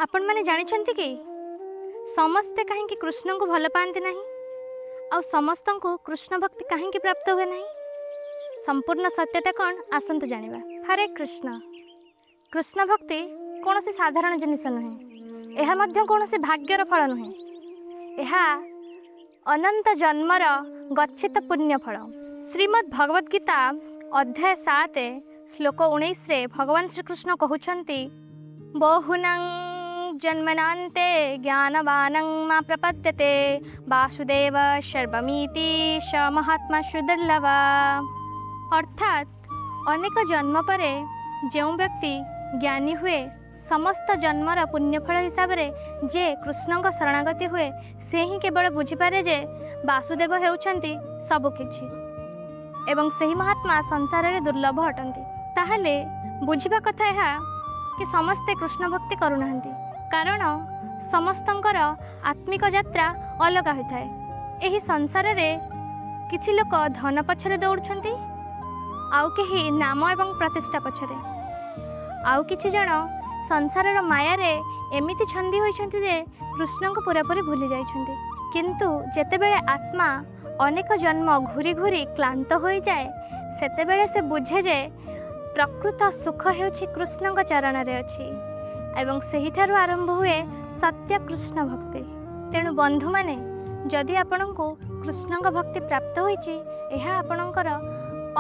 आपण माने जानिछन्ति कि समस्ते कहीं कृष्ण को भल पाती ना आ समस्त को कृष्ण भक्ति कहीं प्राप्त हुए ना संपूर्ण सत्यटा कौन आसतु जानिबा। हरे कृष्ण। कृष्ण भक्ति कौन सी साधारण जिनिस नुहे, यह मध्य कौन सी भाग्यर फल नुहे, यह अनंत जन्मर गच्छित पुण्य फल। श्रीमद् भगवद गीता अध्याय 7 श्लोक 19 रे भगवान श्रीकृष्ण कहउछन्ति बहुनं जन्मनान्ते ज्ञानवानं मा प्रपद्यते वासुदेव सर्वमिति स महात्मा सुदुर्लभ। अर्थात अनेक जन्म परे जो व्यक्ति ज्ञानी हुए समस्त जन्मर पुण्यफल हिसाब रे जे कृष्ण को शरणागति हुए से ही केवल बुझीपारे जे वासुदेव हेउछन्ति सबकिछि एवं सही महात्मा संसार रे दुर्लभ अटंती। ताहले बुझिबा कथा यह कि समस्ते कृष्ण भक्ति करुनाहंती, कारण समस्तंकर आत्मिक यात्रा अलग होता है। एही संसार रे किछि लोक धन पछरे दौड़छन्ति, आउ केही नाम एवं प्रतिष्ठा पछरे, आउ किछि जण संसारर माया रे एमिति छंदी होइछन्ति जे कृष्ण को पूरापूरी भूली जाइछन्ति। किंतु जेतेबेले आत्मा अनेक जन्म घूरी घूरी क्लांत हो जाए सेतेबेले से बुझे जे प्रकृत सुख हेउछि कृष्ण को चरण रे अछि एवं सही ठारु आरंभ हुए सत्य कृष्ण भक्ति। तेणु बंधु माने जदि आपनको कृष्ण को भक्ति प्राप्त होइछि यह आपनकर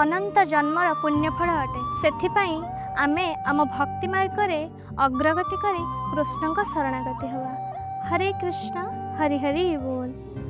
अनंत जन्मर पुण्यफल अटे। सेथिपाई आमे आम भक्ति मार्ग रे अग्रगति करी कृष्ण को शरणागति हवा। हरे कृष्ण हरि हरि बोल।